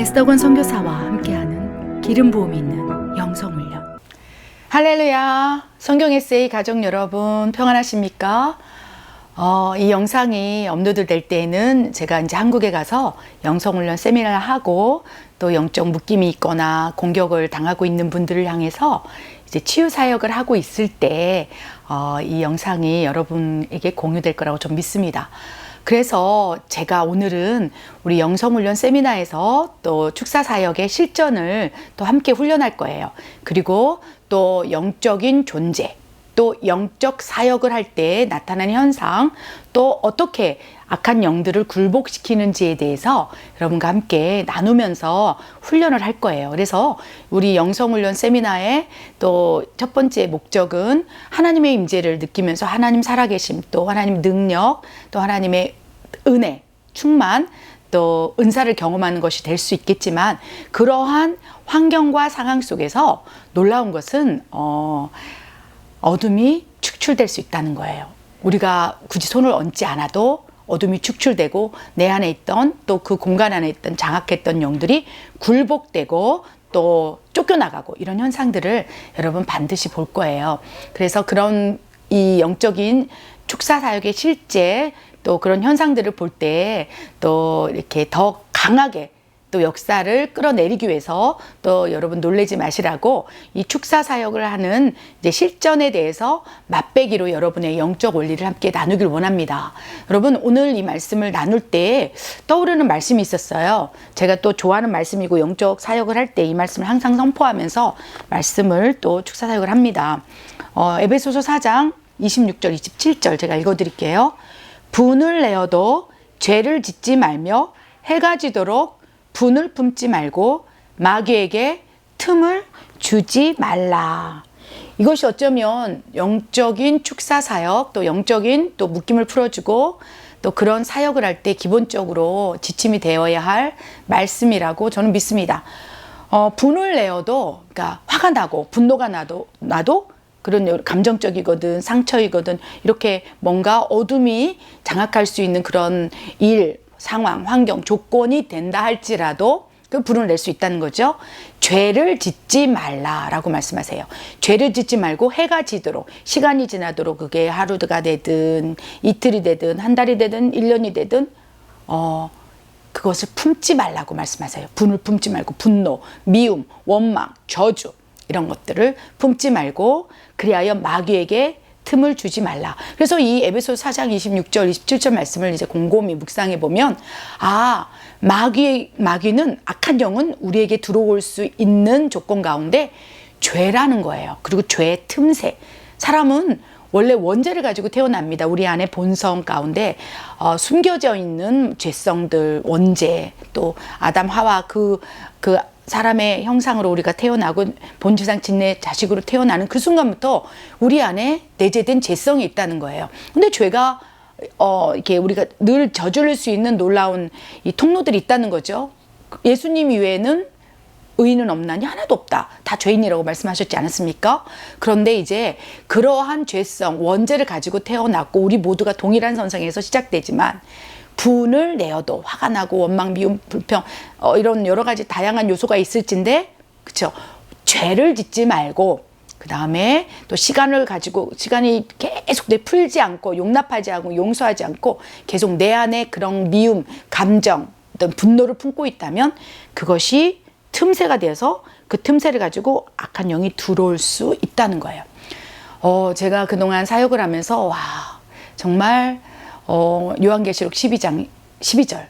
에스더건 선교사와 함께하는 기름 부음이 있는 영성훈련. 할렐루야. 성경 에세이 가족 여러분 평안하십니까? 이 영상이 업로드 될 때에는 제가 이제 한국에 가서 영성훈련 세미나를 하고 또 영적 묶임이 있거나 공격을 당하고 있는 분들을 향해서 이제 치유 사역을 하고 있을 때 이 영상이 여러분에게 공유될 거라고 좀 믿습니다. 그래서 제가 오늘은 우리 영성훈련 세미나에서 또 축사 사역의 실전을 또 함께 훈련할 거예요. 그리고 또 영적인 존재, 또 영적 사역을 할 때 나타나는 현상, 또 어떻게 악한 영들을 굴복시키는지에 대해서 여러분과 함께 나누면서 훈련을 할 거예요. 그래서 우리 영성훈련 세미나의 또 첫 번째 목적은 하나님의 임재를 느끼면서 하나님 살아계심, 또 하나님 능력, 또 하나님의 은혜, 충만, 또 은사를 경험하는 것이 될 수 있겠지만, 그러한 환경과 상황 속에서 놀라운 것은 어둠이 축출될 수 있다는 거예요. 우리가 굳이 손을 얹지 않아도 어둠이 축출되고 내 안에 있던, 또 그 공간 안에 있던 장악했던 영들이 굴복되고 또 쫓겨나가고, 이런 현상들을 여러분 반드시 볼 거예요. 그래서 그런 이 영적인 축사 사역의 실제 또 그런 현상들을 볼 때 또 이렇게 더 강하게 또 역사를 끌어내리기 위해서 또 여러분 놀라지 마시라고 이 축사 사역을 하는 이제 실전에 대해서 맛배기로 여러분의 영적 원리를 함께 나누길 원합니다. 여러분, 오늘 이 말씀을 나눌 때 떠오르는 말씀이 있었어요. 제가 또 좋아하는 말씀이고 영적 사역을 할 때 이 말씀을 항상 선포하면서 말씀을 또 축사 사역을 합니다. 에베소서 4장 26절 27절 제가 읽어드릴게요. 분을 내어도 죄를 짓지 말며 해가 지도록 분을 품지 말고 마귀에게 틈을 주지 말라. 이것이 어쩌면 영적인 축사 사역, 또 영적인 또 묶임을 풀어주고 또 그런 사역을 할 때 기본적으로 지침이 되어야 할 말씀이라고 저는 믿습니다. 분을 내어도, 그러니까 화가 나고 분노가 나도 그런 감정적이거든, 상처이거든, 이렇게 뭔가 어둠이 장악할 수 있는 그런 일, 상황, 환경, 조건이 된다 할지라도 그 불을 낼 수 있다는 거죠. 죄를 짓지 말라라고 말씀하세요. 죄를 짓지 말고 해가 지도록, 시간이 지나도록, 그게 하루가 되든 이틀이 되든 한 달이 되든 1년이 되든 그것을 품지 말라고 말씀하세요. 분을 품지 말고 분노, 미움, 원망, 저주, 이런 것들을 품지 말고 그리하여 마귀에게 틈을 주지 말라. 그래서 이 에베소서 4장 26절 27절 말씀을 이제 곰곰이 묵상해 보면, 마귀는, 악한 영은 우리에게 들어올 수 있는 조건 가운데 죄라는 거예요. 그리고 죄의 틈새. 사람은 원래 원죄를 가지고 태어납니다. 우리 안에 본성 가운데 숨겨져 있는 죄성들, 원죄, 또 아담 하와 그 사람의 형상으로 우리가 태어나고 본주상 진내 자식으로 태어나는 그 순간부터 우리 안에 내재된 죄성이 있다는 거예요. 근데 죄가 이렇게 우리가 늘 저지를 수 있는 놀라운 이 통로들이 있다는 거죠. 예수님 이외에는 의인은 없나니 하나도 없다. 다 죄인이라고 말씀하셨지 않았습니까? 그런데 이제 그러한 죄성, 원죄를 가지고 태어났고 우리 모두가 동일한 선상에서 시작되지만, 분을 내어도 화가 나고 원망, 미움, 불평, 이런 여러 가지 다양한 요소가 있을진데, 그쵸? 죄를 짓지 말고, 그 다음에 또 시간이 계속 풀지 않고, 용납하지 않고, 용서하지 않고, 계속 내 안에 그런 미움, 감정, 어떤 분노를 품고 있다면, 그것이 틈새가 되어서 그 틈새를 가지고 악한 영이 들어올 수 있다는 거예요. 제가 그동안 사역을 하면서, 정말, 요한계시록 12장 12절.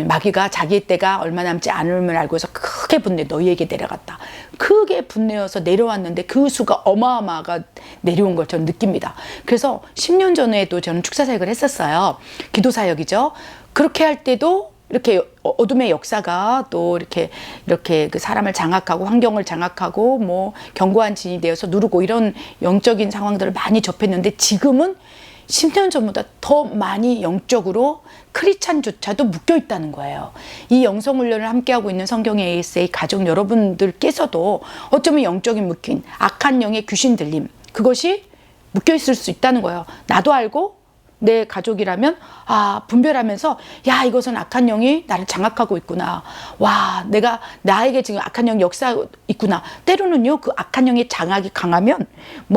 마귀가 자기의 때가 얼마 남지 않음을 알고서 크게 분내, 너희에게 내려갔다. 크게 분내어서 내려왔는데 그 수가 어마어마하게 내려온 걸 저는 느낍니다. 그래서 10년 전에도 저는 축사 사역을 했었어요. 기도 사역이죠. 그렇게 할 때도 이렇게 어둠의 역사가 또 이렇게 그 사람을 장악하고 환경을 장악하고 뭐 견고한 진이 되어서 누르고, 이런 영적인 상황들을 많이 접했는데, 지금은 10년 전보다 더 많이 영적으로 크리스찬조차도 묶여 있다는 거예요. 이 영성훈련을 함께하고 있는 성경의 에세이 가족 여러분들께서도 어쩌면 영적인 묶임, 악한 영의 귀신 들림, 그것이 묶여 있을 수 있다는 거예요. 나도 알고 내 가족이라면 분별하면서 야, 이것은 악한 영이 나를 장악하고 있구나. 와, 내가 나에게 지금 악한 영이 역사하고 있구나. 때로는요, 그 악한 영의 장악이 강하면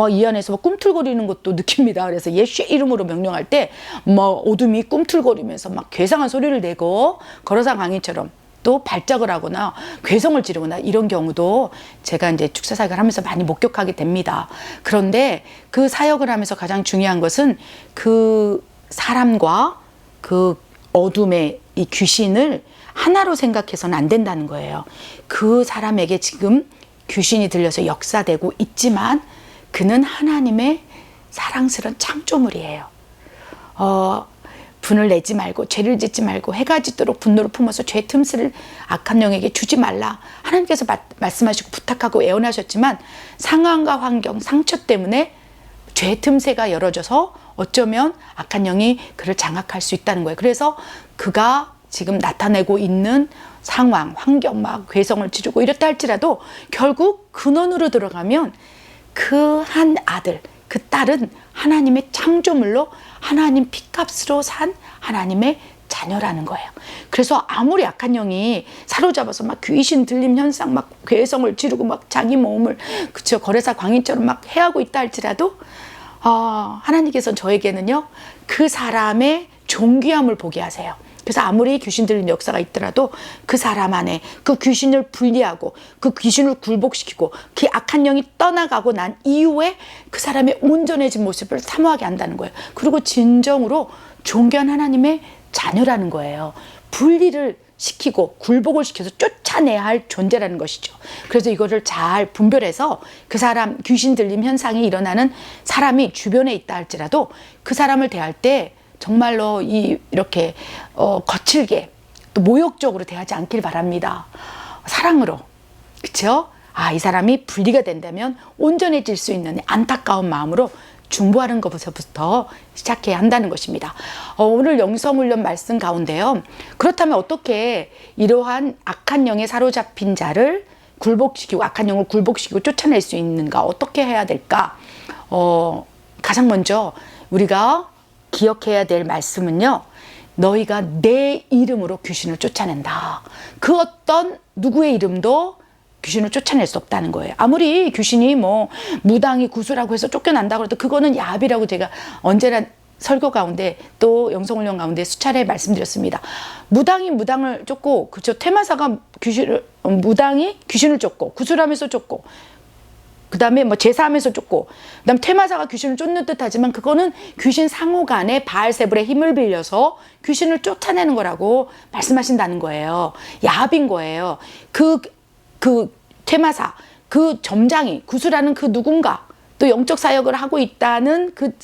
이 안에서 꿈틀거리는 것도 느낍니다. 그래서 예수의 이름으로 명령할 때 어둠이 꿈틀거리면서 막 괴상한 소리를 내고 거러사 강인처럼 또 발작을 하거나 괴성을 지르거나 이런 경우도 제가 이제 축사 사역을 하면서 많이 목격하게 됩니다. 그런데 그 사역을 하면서 가장 중요한 것은 그 사람과 그 어둠의 이 귀신을 하나로 생각해서는 안 된다는 거예요. 그 사람에게 지금 귀신이 들려서 역사되고 있지만 그는 하나님의 사랑스러운 창조물이에요. 분을 내지 말고 죄를 짓지 말고 해가 지도록 분노를 품어서 죄 틈새를 악한 영에게 주지 말라. 하나님께서 말씀하시고 부탁하고 애원하셨지만 상황과 환경, 상처 때문에 죄 틈새가 열어져서 어쩌면 악한 영이 그를 장악할 수 있다는 거예요. 그래서 그가 지금 나타내고 있는 상황, 환경, 막 괴성을 지르고 이렇다 할지라도 결국 근원으로 들어가면 그 한 아들, 그 딸은 하나님의 창조물로 하나님 피값으로 산 하나님의 자녀라는 거예요. 그래서 아무리 악한 영이 사로잡아서 막 귀신 들림 현상, 막 괴성을 지르고 막 자기 몸을 거래사 광인처럼 막 해하고 있다 할지라도 하나님께서는 저에게는요 그 사람의 존귀함을 보게 하세요. 그래서 아무리 귀신 들린 역사가 있더라도 그 사람 안에 그 귀신을 분리하고 그 귀신을 굴복시키고 그 악한 영이 떠나가고 난 이후에 그 사람의 온전해진 모습을 사모하게 한다는 거예요. 그리고 진정으로 존귀한 하나님의 자녀라는 거예요. 분리를 시키고 굴복을 시켜서 쫓아내야 할 존재라는 것이죠. 그래서 이거를 잘 분별해서 그 사람 귀신 들림 현상이 일어나는 사람이 주변에 있다 할지라도 그 사람을 대할 때 정말로 이렇게 거칠게 또 모욕적으로 대하지 않길 바랍니다. 사랑으로, 그렇죠? 이 사람이 분리가 된다면 온전해질 수 있는 안타까운 마음으로 중보하는 것부터 시작해야 한다는 것입니다. 오늘 영성훈련 말씀 가운데요. 그렇다면 어떻게 이러한 악한 영에 사로잡힌 자를 굴복시키고 악한 영을 굴복시키고 쫓아낼 수 있는가? 어떻게 해야 될까? 가장 먼저 우리가 기억해야 될 말씀은요. 너희가 내 이름으로 귀신을 쫓아낸다. 그 어떤 누구의 이름도 귀신을 쫓아낼 수 없다는 거예요. 아무리 귀신이 무당이 구수라고 해서 쫓겨난다고 해도 그거는 야합이라고 제가 언제나 설교 가운데 또 영성훈련 가운데 수차례 말씀드렸습니다. 무당이 무당을 쫓고, 그렇죠? 퇴마사가 무당이 귀신을 쫓고, 구수라면서 쫓고, 그 다음에 제사하면서 쫓고, 그 다음 퇴마사가 귀신을 쫓는 듯 하지만 그거는 귀신 상호 간에 바알세불의 힘을 빌려서 귀신을 쫓아내는 거라고 말씀하신다는 거예요. 야합인 거예요. 그 퇴마사, 그 점장이, 구수라는 그 누군가, 또 영적 사역을 하고 있다는 그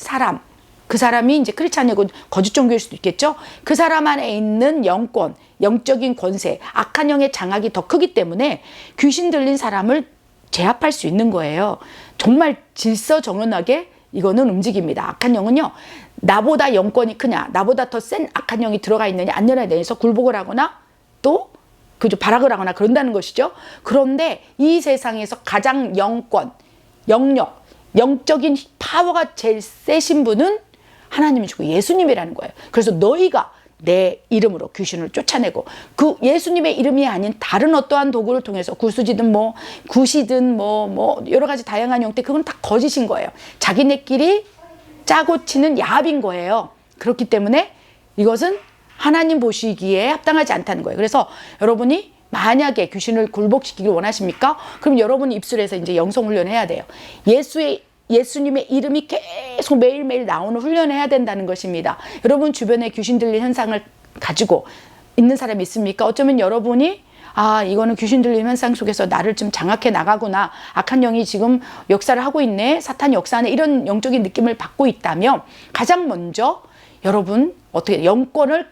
사람이 이제 크리스찬이고 거짓 종교일 수도 있겠죠. 그 사람 안에 있는 영권, 영적인 권세, 악한 영의 장악이 더 크기 때문에 귀신 들린 사람을 제압할 수 있는 거예요. 정말 질서정연하게 이거는 움직입니다. 악한 영은요, 나보다 영권이 크냐, 나보다 더 센 악한 영이 들어가 있느냐, 안 들어가 있느냐에서 굴복을 하거나 또 발악을 하거나 그런다는 것이죠. 그런데 이 세상에서 가장 영권, 영력, 영적인 파워가 제일 세신 분은 하나님이시고 예수님이라는 거예요. 그래서 너희가 내 이름으로 귀신을 쫓아내고, 그 예수님의 이름이 아닌 다른 어떠한 도구를 통해서 구수지든 굿이든 여러 가지 다양한 형태, 그건 다 거짓인 거예요. 자기네끼리 짜고 치는 야합인 거예요. 그렇기 때문에 이것은 하나님 보시기에 합당하지 않다는 거예요. 그래서 여러분이 만약에 귀신을 굴복시키길 원하십니까? 그럼 여러분 입술에서 이제 영성훈련을 해야 돼요. 예수님의 이름이 계속 매일매일 나오는 훈련을 해야 된다는 것입니다. 여러분 주변에 귀신 들린 현상을 가지고 있는 사람이 있습니까? 어쩌면 여러분이 이거는 귀신 들린 현상 속에서 나를 좀 장악해 나가구나, 악한 영이 지금 역사를 하고 있네, 사탄이 역사하네, 이런 영적인 느낌을 받고 있다면 가장 먼저 여러분 어떻게 영권을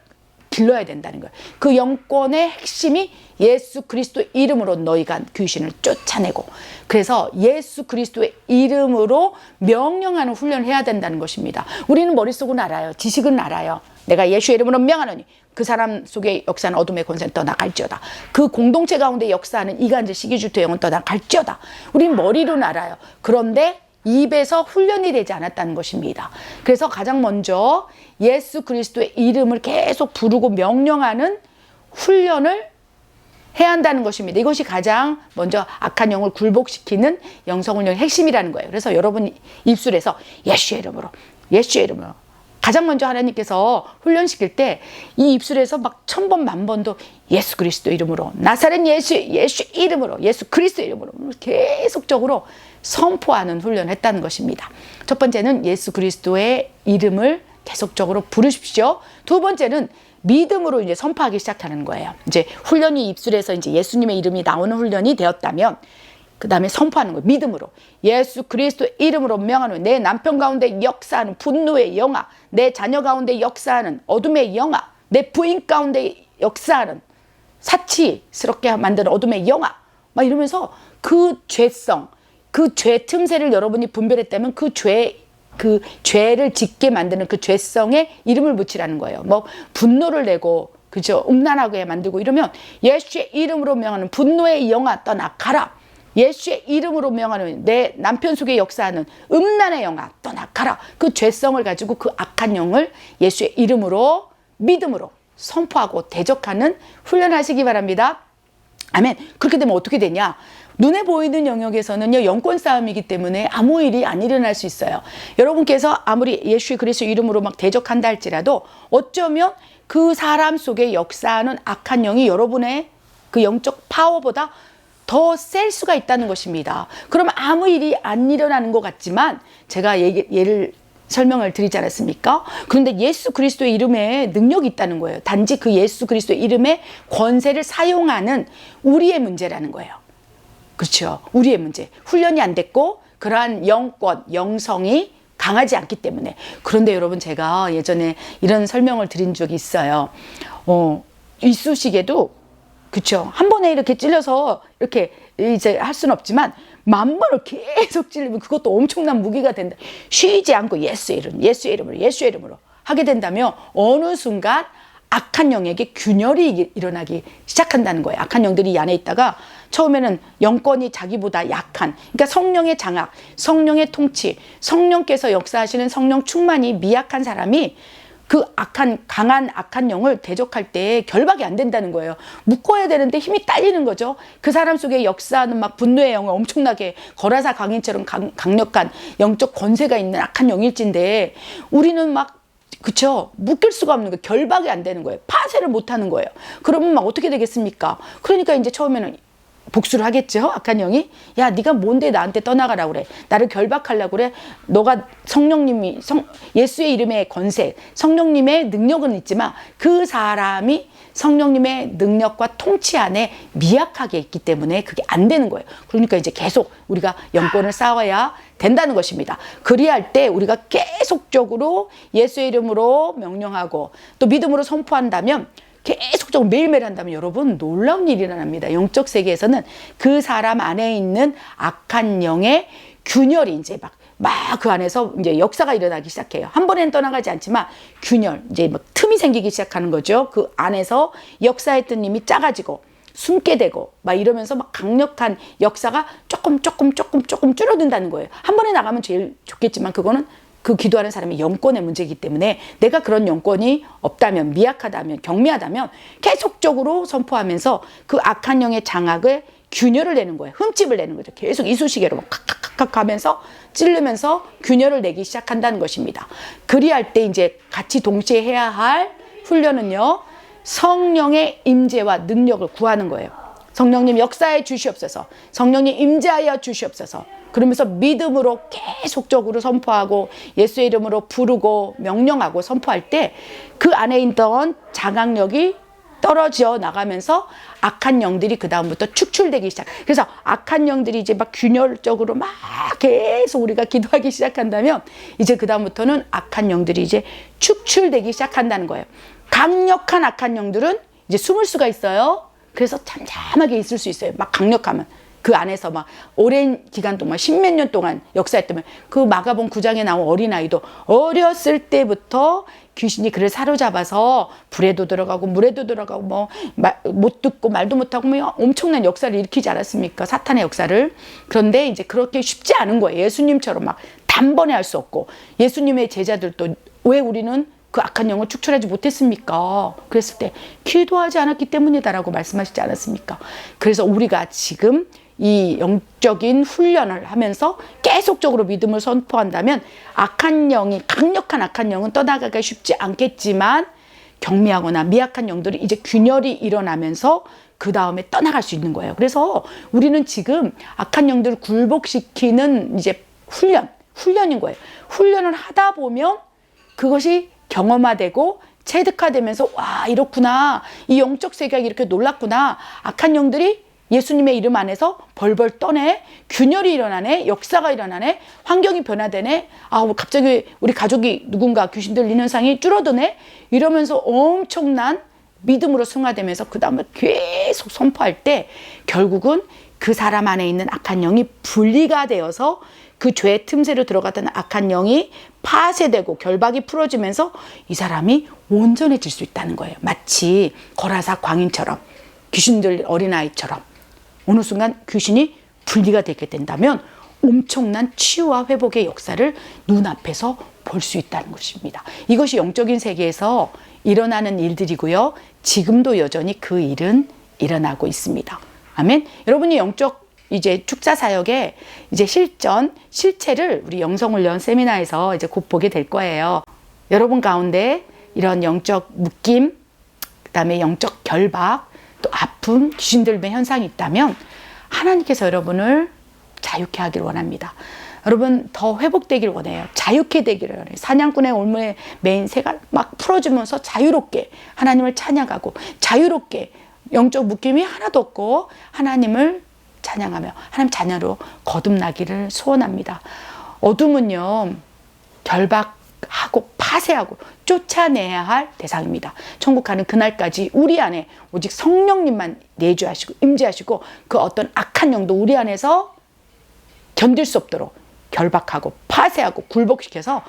길러야 된다는 거예요. 그 영권의 핵심이 예수 그리스도의 이름으로 너희가 귀신을 쫓아내고, 그래서 예수 그리스도의 이름으로 명령하는 훈련을 해야 된다는 것입니다. 우리는 머릿속은 알아요. 지식은 알아요. 내가 예수의 이름으로 명하노니 그 사람 속에 역사하는 어둠의 권세는 떠나갈지어다. 그 공동체 가운데 역사하는 이간질 시기주토 영은 떠나갈지어다. 우리는 머리로는 알아요. 그런데 입에서 훈련이 되지 않았다는 것입니다. 그래서 가장 먼저 예수 그리스도의 이름을 계속 부르고 명령하는 훈련을 해야 한다는 것입니다. 이것이 가장 먼저 악한 영을 굴복시키는 영성훈련의 핵심이라는 거예요. 그래서 여러분 입술에서 예수의 이름으로, 예수의 이름으로. 가장 먼저 하나님께서 훈련시킬 때 이 입술에서 막 1000번 만번도 예수 그리스도 이름으로, 나사렛 예수 이름으로, 예수 그리스도 이름으로 계속적으로 선포하는 훈련을 했다는 것입니다. 첫 번째는 예수 그리스도의 이름을 계속적으로 부르십시오. 두 번째는 믿음으로 이제 선포하기 시작하는 거예요. 이제 훈련이 입술에서 이제 예수님의 이름이 나오는 훈련이 되었다면 그 다음에 선포하는 거예요. 믿음으로. 예수 그리스도 이름으로 명하노니 내 남편 가운데 역사하는 분노의 영아, 내 자녀 가운데 역사하는 어둠의 영아, 내 부인 가운데 역사하는 사치스럽게 만드는 어둠의 영아, 막 이러면서 그 죄성, 그 죄 틈새를 여러분이 분별했다면 그 죄를 짓게 만드는 그 죄성에 이름을 붙이라는 거예요. 뭐 분노를 내고, 그죠? 음란하게 만들고 이러면 예수의 이름으로 명하는 분노의 영아 떠나가라. 예수의 이름으로 명하는 내 남편 속에 역사하는 음란의 영아 떠나가라. 그 죄성을 가지고 그 악한 영을 예수의 이름으로 믿음으로 선포하고 대적하는 훈련하시기 바랍니다. 아멘. 그렇게 되면 어떻게 되냐? 눈에 보이는 영역에서는요, 영권 싸움이기 때문에 아무 일이 안 일어날 수 있어요. 여러분께서 아무리 예수 그리스도 이름으로 막 대적한다 할지라도 어쩌면 그 사람 속에 역사하는 악한 영이 여러분의 그 영적 파워보다 더 셀 수가 있다는 것입니다. 그럼 아무 일이 안 일어나는 것 같지만 제가 예를 설명을 드리지 않았습니까? 그런데 예수 그리스도의 이름에 능력이 있다는 거예요. 단지 그 예수 그리스도의 이름의 권세를 사용하는 우리의 문제라는 거예요. 그렇죠. 우리의 문제. 훈련이 안 됐고 그러한 영권, 영성이 강하지 않기 때문에. 그런데 여러분 제가 예전에 이런 설명을 드린 적이 있어요. 이쑤시개도 그렇죠. 한 번에 이렇게 찔려서 이렇게 이제 할 수는 없지만 만 번을 계속 찔리면 그것도 엄청난 무기가 된다. 쉬지 않고 예수의 이름, 예수의 이름으로, 예수의 이름으로 하게 된다면 어느 순간 악한 영에게 균열이 일어나기 시작한다는 거예요. 악한 영들이 이 안에 있다가 처음에는 영권이 자기보다 약한, 그러니까 성령의 장악, 성령의 통치, 성령께서 역사하시는 성령 충만이 미약한 사람이 그 강한 악한 영을 대적할 때 결박이 안 된다는 거예요. 묶어야 되는데 힘이 딸리는 거죠. 그 사람 속에 역사하는 막 분노의 영을 엄청나게 거라사 강인처럼 강력한 영적 권세가 있는 악한 영일진데 우리는 막 그쵸? 묶일 수가 없는 거예요. 결박이 안 되는 거예요. 파쇄를 못 하는 거예요. 그러면 막 어떻게 되겠습니까? 그러니까 이제 처음에는 복수를 하겠죠. 악한 영이. 야, 네가 뭔데 나한테 떠나가라고 그래. 나를 결박하려고 그래. 너가 성령님이 예수의 이름의 권세, 성령님의 능력은 있지만 그 사람이 성령님의 능력과 통치 안에 미약하게 있기 때문에 그게 안 되는 거예요. 그러니까 이제 계속 우리가 영권을 쌓아야 된다는 것입니다. 그리할 때 우리가 계속적으로 예수의 이름으로 명령하고 또 믿음으로 선포한다면 계속적으로 매일매일 한다면 여러분 놀라운 일이 일어납니다. 영적 세계에서는 그 사람 안에 있는 악한 영의 균열이 이제 막 그 안에서 이제 역사가 일어나기 시작해요. 한 번에는 떠나가지 않지만 균열, 이제 막 틈이 생기기 시작하는 거죠. 그 안에서 역사했던 힘이 작아지고 숨게 되고 막 이러면서 막 강력한 역사가 조금 줄어든다는 거예요. 한 번에 나가면 제일 좋겠지만 그거는 그 기도하는 사람의 영권의 문제이기 때문에 내가 그런 영권이 없다면, 미약하다면, 경미하다면 계속적으로 선포하면서 그 악한 영의 장악을 균열을 내는 거예요. 흠집을 내는 거죠. 계속 이쑤시개로 막 칵칵칵 하면서 찌르면서 균열을 내기 시작한다는 것입니다. 그리할 때 이제 같이 동시에 해야 할 훈련은요, 성령의 임재와 능력을 구하는 거예요. 성령님 역사해 주시옵소서. 성령님 임재하여 주시옵소서. 그러면서 믿음으로 계속적으로 선포하고 예수의 이름으로 부르고 명령하고 선포할 때 그 안에 있던 장악력이 떨어져 나가면서 악한 영들이 그 다음부터 축출되기 시작. 그래서 악한 영들이 이제 막 균열적으로 막 계속 우리가 기도하기 시작한다면 이제 그 다음부터는 악한 영들이 이제 축출되기 시작한다는 거예요. 강력한 악한 영들은 이제 숨을 수가 있어요. 그래서 잠잠하게 있을 수 있어요. 막 강력하면. 그 안에서 막 오랜 기간 동안 십몇 년 동안 역사했다면 그 마가복음 9장에 나온 어린아이도 어렸을 때부터 귀신이 그를 사로잡아서 불에도 들어가고 물에도 들어가고 뭐 못 듣고 말도 못하고 뭐 엄청난 역사를 일으키지 않았습니까? 사탄의 역사를. 그런데 이제 그렇게 쉽지 않은 거예요. 예수님처럼 막 단번에 할 수 없고, 예수님의 제자들도 왜 우리는 그 악한 영을 축출하지 못했습니까? 그랬을 때 기도하지 않았기 때문이다라고 말씀하시지 않았습니까? 그래서 우리가 지금 이 영적인 훈련을 하면서 계속적으로 믿음을 선포한다면 악한 영이, 강력한 악한 영은 떠나가기가 쉽지 않겠지만 경미하거나 미약한 영들이 이제 균열이 일어나면서 그 다음에 떠나갈 수 있는 거예요. 그래서 우리는 지금 악한 영들을 굴복시키는 이제 훈련인 거예요. 훈련을 하다 보면 그것이 경험화되고 체득화되면서 와, 이렇구나, 이 영적 세계가 이렇게 놀랍구나, 악한 영들이 예수님의 이름 안에서 벌벌 떠네, 균열이 일어나네, 역사가 일어나네, 환경이 변화되네, 갑자기 우리 가족이 누군가 귀신 들리는 현상이 줄어드네, 이러면서 엄청난 믿음으로 승화되면서 그 다음에 계속 선포할 때 결국은 그 사람 안에 있는 악한 영이 분리가 되어서 그 죄의 틈새로 들어갔던 악한 영이 파쇄되고 결박이 풀어지면서 이 사람이 온전해질 수 있다는 거예요. 마치 거라사 광인처럼, 귀신들 어린아이처럼 어느 순간 귀신이 분리가 되게 된다면 엄청난 치유와 회복의 역사를 눈앞에서 볼 수 있다는 것입니다. 이것이 영적인 세계에서 일어나는 일들이고요. 지금도 여전히 그 일은 일어나고 있습니다. 아멘. 여러분이 영적 이제 축사 사역의 이제 실체를 우리 영성훈련 세미나에서 이제 곧 보게 될 거예요. 여러분 가운데 이런 영적 묶임, 그다음에 영적 결박, 또 아픔, 귀신 들매 현상이 있다면 하나님께서 여러분을 자유케 하기를 원합니다. 여러분 더 회복되기를 원해요. 자유케 되기를 원해요. 사냥꾼의 올무에 매인 새가 막 풀어주면서 자유롭게 하나님을 찬양하고, 자유롭게 영적 묶임이 하나도 없고 하나님을 찬양하며 하나님 자녀로 거듭나기를 소원합니다. 어둠은요, 결박하고 파쇄하고 쫓아내야 할 대상입니다. 천국 가는 그날까지 우리 안에 오직 성령님만 내주하시고 임재하시고 그 어떤 악한 영도 우리 안에서 견딜 수 없도록 결박하고 파쇄하고 굴복시켜서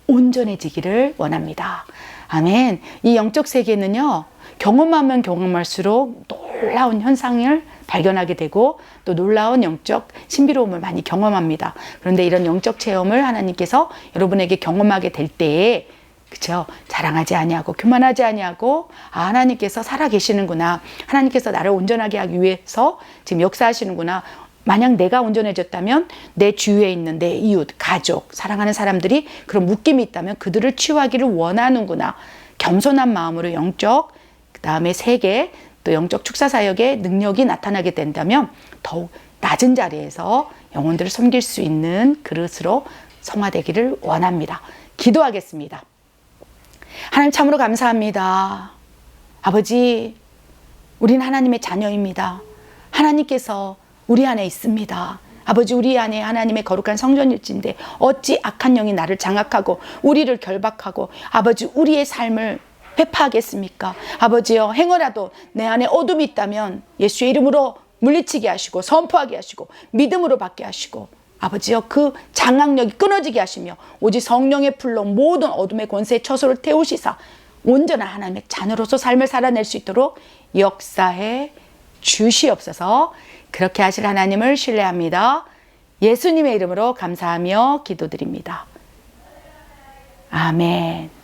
온전해지기를 원합니다. 아멘. 이 영적 세계는요, 경험하면 경험할수록 놀라운 현상을 발견하게 되고 또 놀라운 영적 신비로움을 많이 경험합니다. 그런데 이런 영적 체험을 하나님께서 여러분에게 경험하게 될 때에, 그렇죠? 자랑하지 아니하고 교만하지 아니하고 하나님께서 살아 계시는구나, 하나님께서 나를 온전하게 하기 위해서 지금 역사하시는구나. 만약 내가 온전해졌다면 내 주위에 있는 내 이웃, 가족, 사랑하는 사람들이 그런 묶임이 있다면 그들을 치유하기를 원하는구나. 겸손한 마음으로 영적, 그 다음에 세계, 또 영적 축사 사역의 능력이 나타나게 된다면 더욱 낮은 자리에서 영혼들을 섬길 수 있는 그릇으로 성화되기를 원합니다. 기도하겠습니다. 하나님 참으로 감사합니다. 아버지, 우린 하나님의 자녀입니다. 하나님께서 우리 안에 있습니다. 아버지, 우리 안에 하나님의 거룩한 성전일지인데 어찌 악한 영이 나를 장악하고 우리를 결박하고 아버지 우리의 삶을 회파하겠습니까? 아버지여, 행여라도 내 안에 어둠이 있다면 예수의 이름으로 물리치게 하시고 선포하게 하시고 믿음으로 받게 하시고 아버지여, 그 장악력이 끊어지게 하시며 오직 성령의 불로 모든 어둠의 권세의 처소를 태우시사 온전한 하나님의 자녀로서 삶을 살아낼 수 있도록 역사해 주시옵소서. 그렇게 하실 하나님을 신뢰합니다. 예수님의 이름으로 감사하며 기도드립니다. 아멘.